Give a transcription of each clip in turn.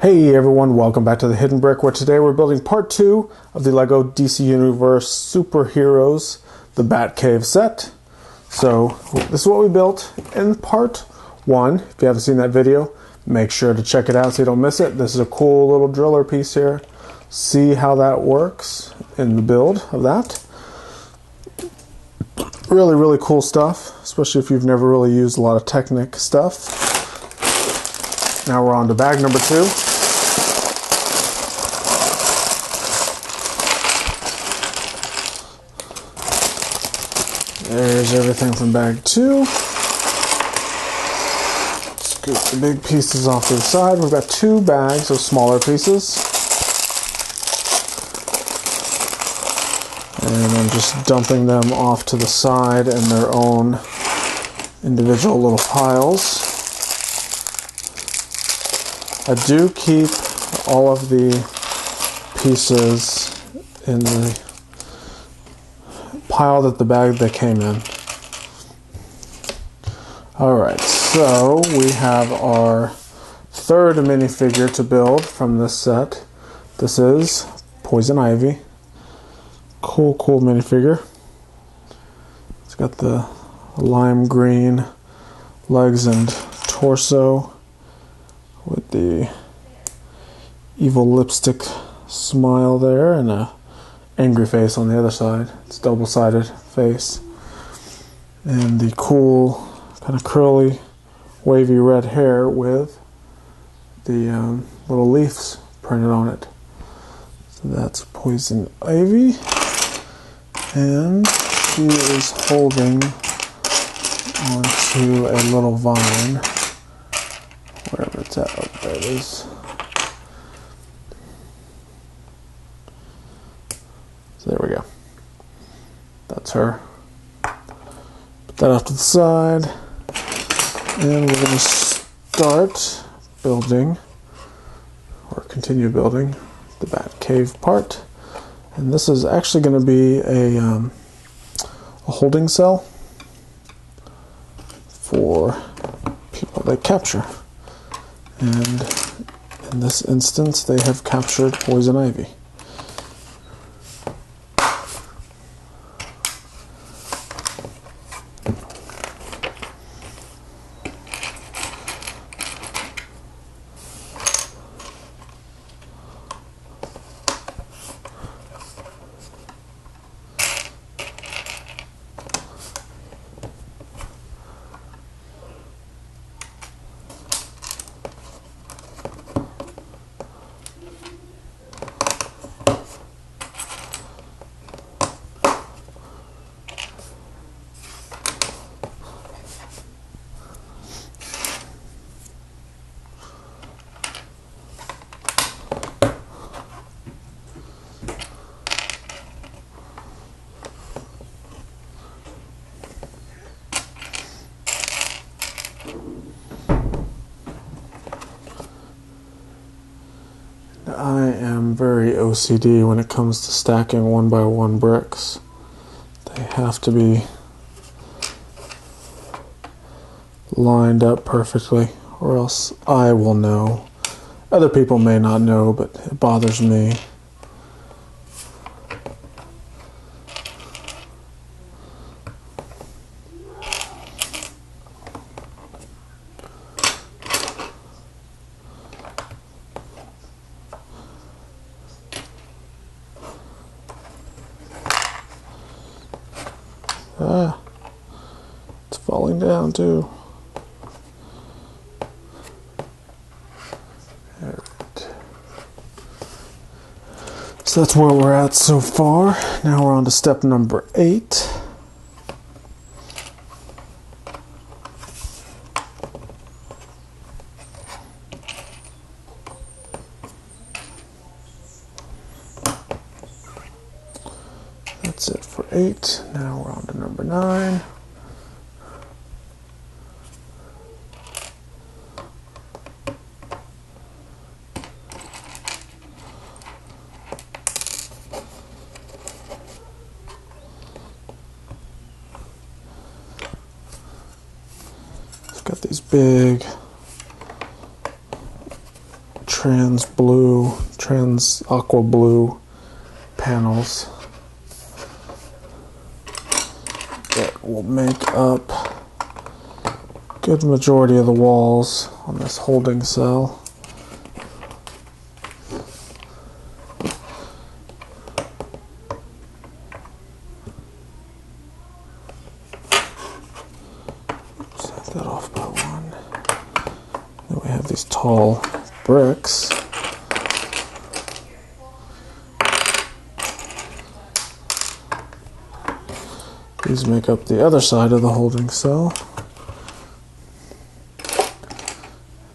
Hey everyone, welcome back to the Hidden Brick, where today we're building part 2 of the LEGO DC Universe Superheroes, the Batcave set. So this is what we built in part 1. If you haven't seen that video, make sure to check it out so you don't miss it. This is a cool little driller piece here. See how that works in the build of that. Really cool stuff, especially if you've never really used a lot of Technic stuff. Now we're on to bag number 2. There's everything from bag 2. Scoop the big pieces off to the side. We've got 2 bags of smaller pieces. And I'm just dumping them off to the side in their own individual little piles. I do keep all of the pieces in the pile that the bag they came in. Alright, so we have our third minifigure to build from this set. This is Poison Ivy. Cool minifigure. It's got the lime green legs and torso with the evil lipstick smile there and a angry face on the other side. It's double-sided face. And the cool kind of curly wavy red hair with the little leaves printed on it. So that's Poison Ivy. And she is holding onto a little vine. Wherever it's at. Oh, there it is. So there we go. That's her. Put that off to the side. And we're going to start building, or continue building, the Batcave part. And this is actually going to be a holding cell for people they capture. And in this instance, they have captured Poison Ivy. I am very OCD when it comes to stacking 1x1 bricks. They have to be lined up perfectly, or else I will know. Other people may not know, but it bothers me. It's falling down too. Alright. So that's where we're at so far. Now we're on to step number 8. That's it for 8. Now we're on to number 9. It's got these big trans aqua blue panels that will make up a good majority of the walls on this holding cell. Set that off by one. Then we have these tall bricks. These make up the other side of the holding cell.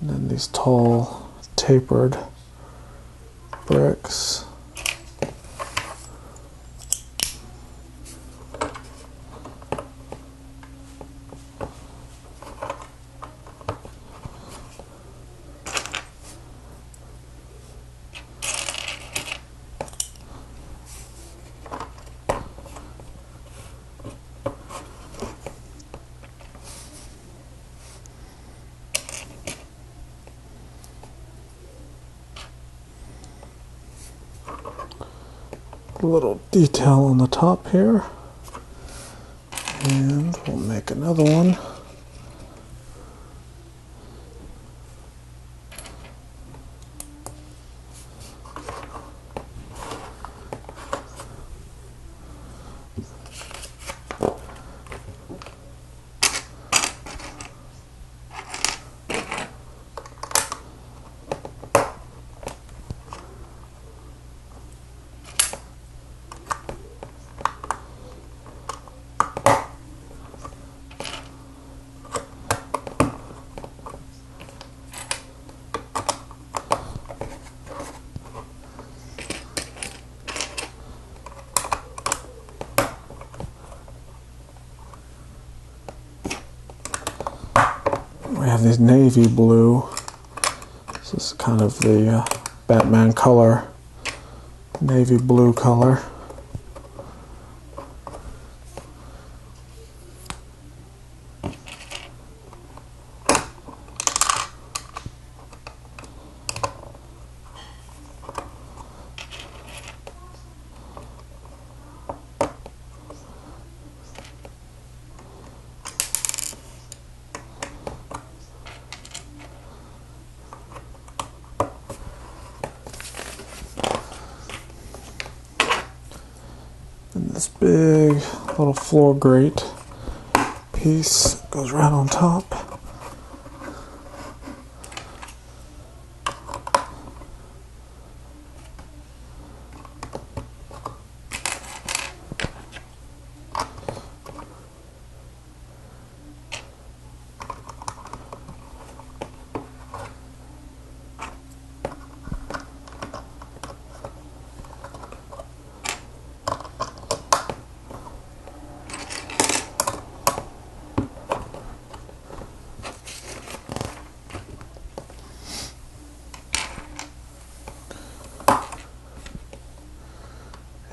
And then these tall, tapered bricks. A little detail on the top here, and we'll make another one. We have this navy blue. This is kind of the Batman color, navy blue color. And this big little floor grate piece goes right on top.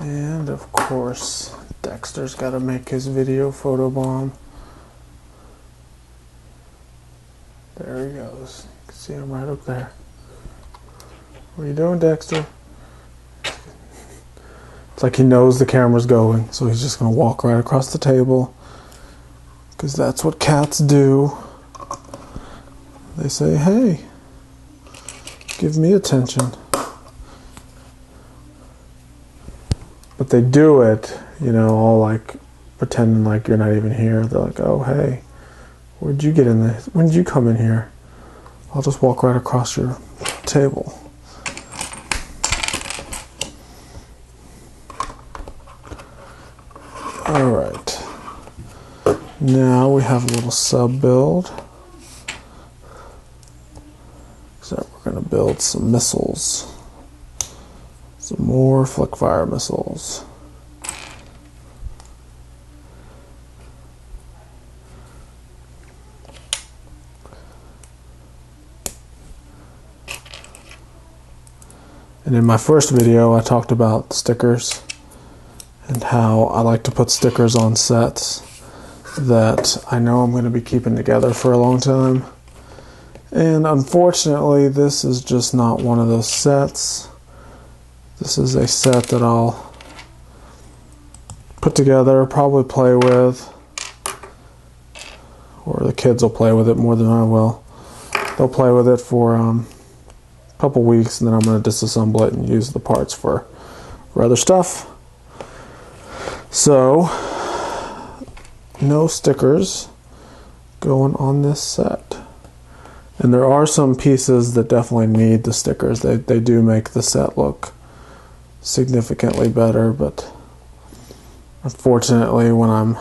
And of course, Dexter's got to make his video photobomb. There he goes. You can see him right up there. What are you doing, Dexter? It's like he knows the camera's going, so he's just going to walk right across the table. Because that's what cats do. They say, hey, give me attention. But they do it, you know, all like pretending like you're not even here. They're like, oh, hey, where'd you get in there? When did you come in here? I'll just walk right across your table. All right. Now we have a little sub build. So we're going to build some missiles. Some more flick fire missiles. And in my first video I talked about stickers and how I like to put stickers on sets that I know I'm going to be keeping together for a long time. And unfortunately, this is just not one of those sets. This is a set that I'll put together, probably play with, or the kids will play with it more than I will. They'll play with it for a couple weeks, and then I'm going to disassemble it and use the parts for other stuff. So, no stickers going on this set. And there are some pieces that definitely need the stickers. They do make the set look significantly better, but unfortunately when I'm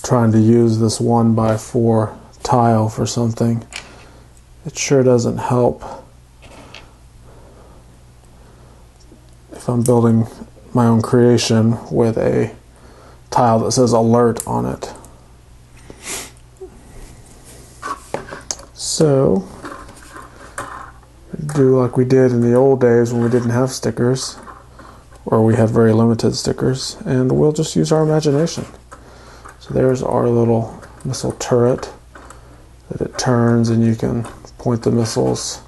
trying to use this 1x4 tile for something, it sure doesn't help if I'm building my own creation with a tile that says alert on it. So, do like we did in the old days when we didn't have stickers, or we had very limited stickers, and we'll just use our imagination. So there's our little missile turret that it turns, and you can point the missiles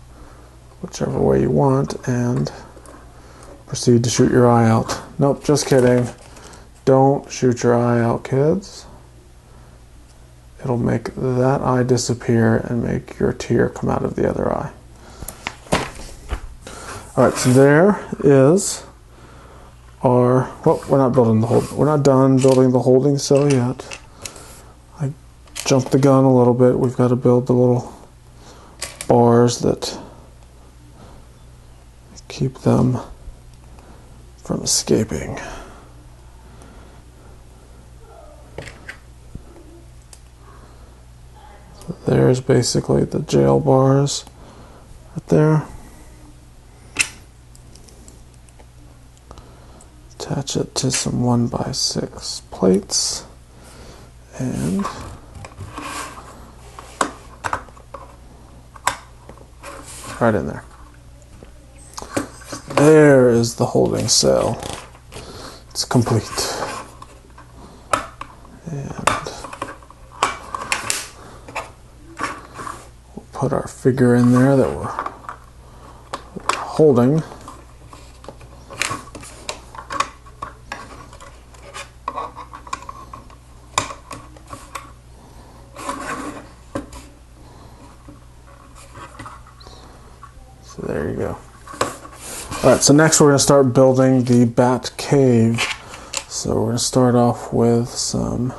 whichever way you want and proceed to shoot your eye out. Nope, just kidding. Don't shoot your eye out, kids. It'll make that eye disappear and make your tear come out of the other eye. Alright, so there is our, well, we're not done building the holding cell yet. I jumped the gun a little bit. We've got to build the little bars that keep them from escaping. So there's basically the jail bars right there. Attach it to some 1x6 plates and right in there. There is the holding cell. It's complete. And we'll put our figure in there that we're holding. So there you go. Alright, so next we're going to start building the Batcave. So we're going to start off with some,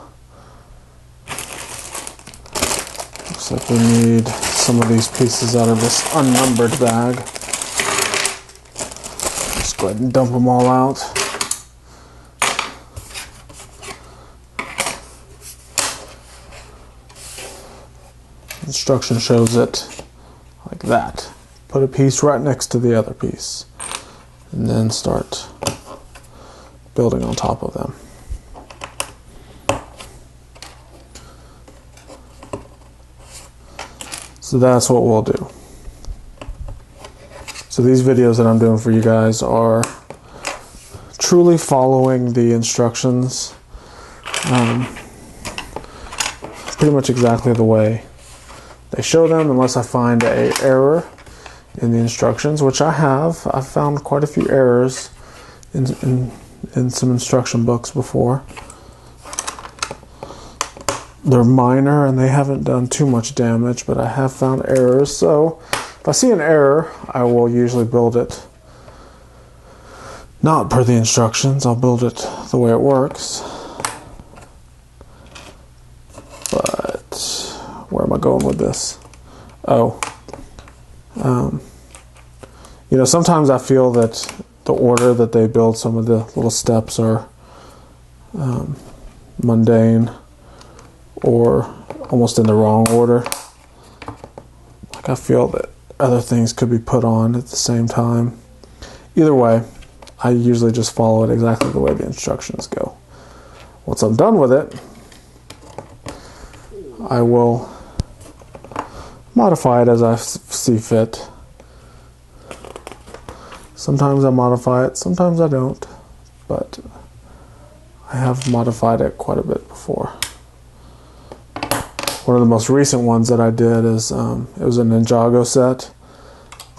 looks like we need some of these pieces out of this unnumbered bag. Just go ahead and dump them all out. Instruction shows it like that. Put a piece right next to the other piece, and then start building on top of them. So that's what we'll do. So these videos that I'm doing for you guys are truly following the instructions, pretty much exactly the way they show them, unless I find an error in the instructions, which I have. I've found quite a few errors in some instruction books before. They're minor and they haven't done too much damage, but I have found errors. So if I see an error, I will usually build it not per the instructions. I'll build it the way it works. But where am I going with this? Oh. You know, sometimes I feel that the order that they build some of the little steps are mundane or almost in the wrong order. Like I feel that other things could be put on at the same time. Either way, I usually just follow it exactly the way the instructions go. Once I'm done with it, I will modify it as I see fit. Sometimes I modify it, sometimes I don't, but I have modified it quite a bit before. One of the most recent ones that I did is, it was a Ninjago set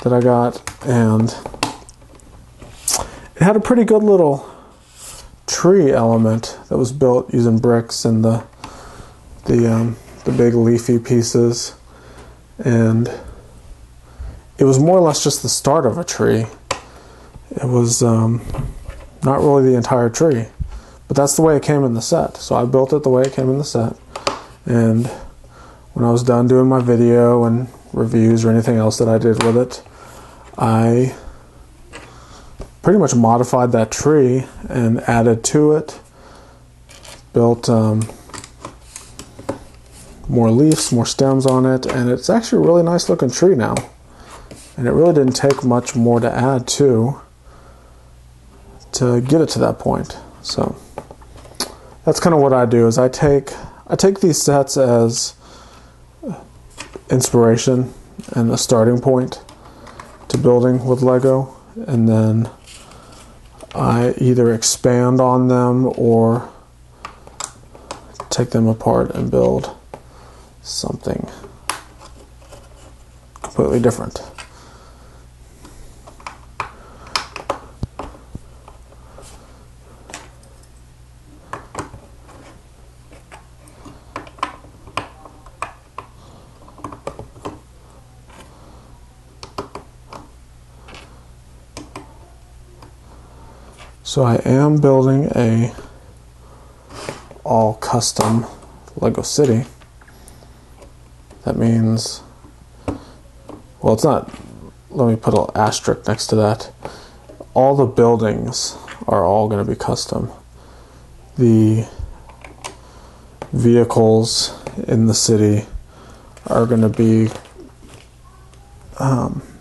that I got, and it had a pretty good little tree element that was built using bricks and the big leafy pieces, and it was more or less just the start of a tree. It was not really the entire tree, but that's the way it came in the set. So I built it the way it came in the set, and when I was done doing my video and reviews or anything else that I did with it, I pretty much modified that tree and added to it, built more leaves, more stems on it, and it's actually a really nice looking tree now. And it really didn't take much more to add to get it to that point. So that's kind of what I do, is I take these sets as inspiration and a starting point to building with Lego, and then I either expand on them or take them apart and build something completely different. So I am building a all custom Lego city. That means, well, it's not, let me put an asterisk next to that. All the buildings are all going to be custom. The vehicles in the city are going to be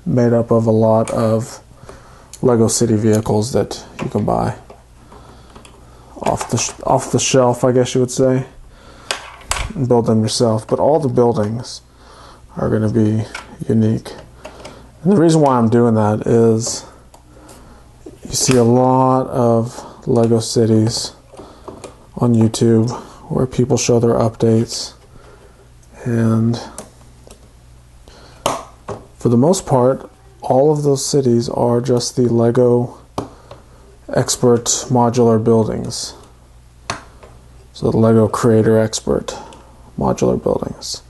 made up of a lot of Lego City vehicles that you can buy off the shelf, I guess you would say, and build them yourself. But all the buildings are going to be unique. And the reason why I'm doing that is you see a lot of Lego cities on YouTube where people show their updates, and for the most part, all of those cities are just the Lego Expert modular buildings. So the Lego Creator Expert modular buildings.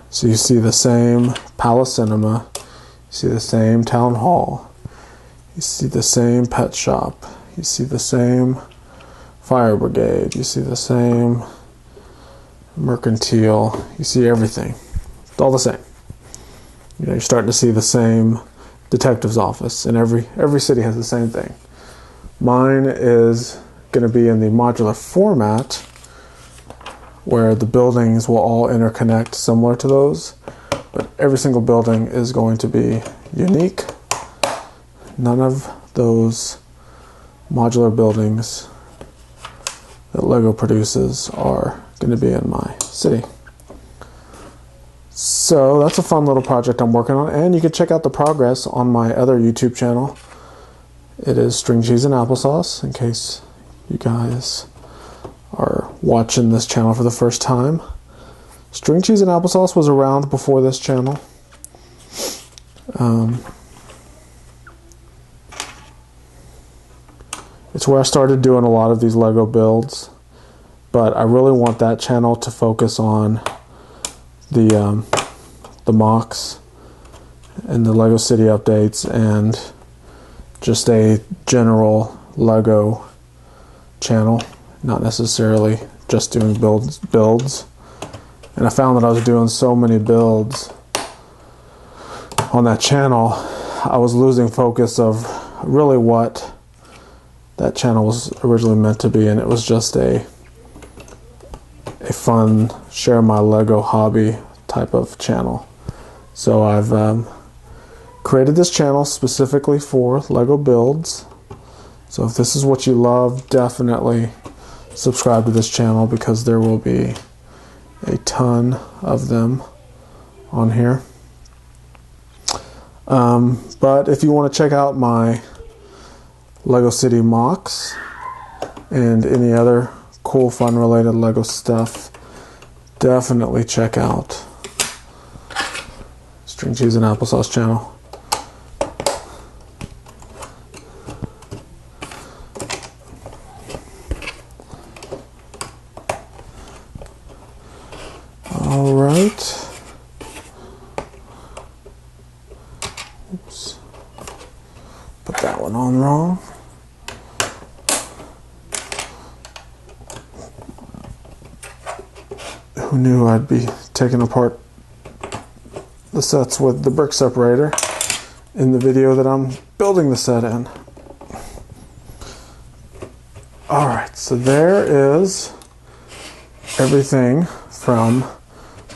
So you see the same Palace Cinema, you see the same Town Hall, you see the same pet shop, you see the same fire brigade, you see the same mercantile, you see everything. It's all the same. You know, you're starting to see the same detective's office, and every city has the same thing. Mine is going to be in the modular format where the buildings will all interconnect similar to those, but every single building is going to be unique. None of those modular buildings that Lego produces are going to be in my city. So that's a fun little project I'm working on, and you can check out the progress on my other YouTube channel. It is String Cheese and Applesauce, in case you guys are watching this channel for the first time. String Cheese and Applesauce was around before this channel. It's where I started doing a lot of these Lego builds, but I really want that channel to focus on the mocks and the Lego City updates and just a general Lego channel, not necessarily just doing builds. And I found that I was doing so many builds on that channel, I was losing focus of really what that channel was originally meant to be, and it was just a fun share my Lego hobby type of channel. So I've created this channel specifically for Lego builds. So if this is what you love, definitely subscribe to this channel, because there will be a ton of them on here. But if you want to check out my Lego City mocks and any other cool, fun related Lego stuff, definitely check out String Cheese and Applesauce channel. All right. Oops. Put that one on wrong. Who knew I'd be taking apart the sets with the brick separator in the video that I'm building the set in. Alright, so there is everything from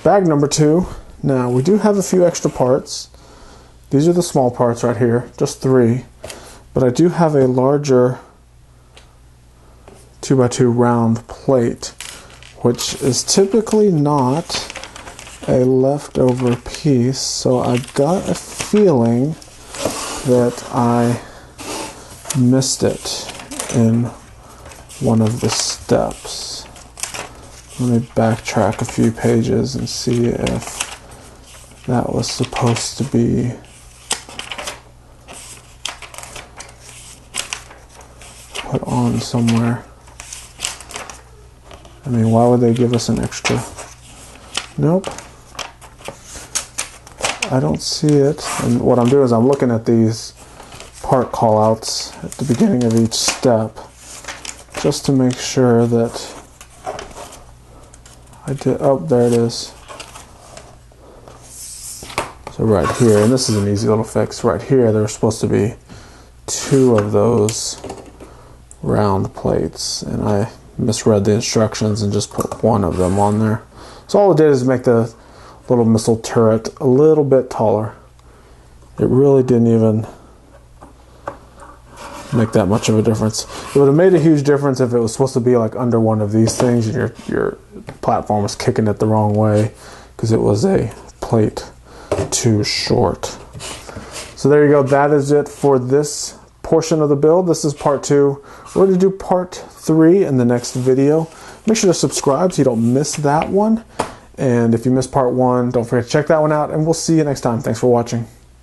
bag number 2. Now, we do have a few extra parts. These are the small parts right here, just 3. But I do have a larger 2x2 round plate, which is typically not a leftover piece, so I've got a feeling that I missed it in one of the steps. Let me backtrack a few pages and see if that was supposed to be put on somewhere. I mean, why would they give us an extra? Nope. I don't see it. And what I'm doing is I'm looking at these part callouts at the beginning of each step just to make sure that I did. Oh, there it is. So right here, and this is an easy little fix. Right here, there were supposed to be 2 of those round plates, and I misread the instructions and just put 1 of them on there. So all it did is make the little missile turret a little bit taller. It really didn't even make that much of a difference. It would have made a huge difference if it was supposed to be like under one of these things and your platform was kicking it the wrong way because it was a plate too short. So there you go. That is it for this portion of the build. This is part 2. We're going to do part 3 in the next video. Make sure to subscribe so you don't miss that one. And if you missed part 1, don't forget to check that one out, and we'll see you next time. Thanks for watching.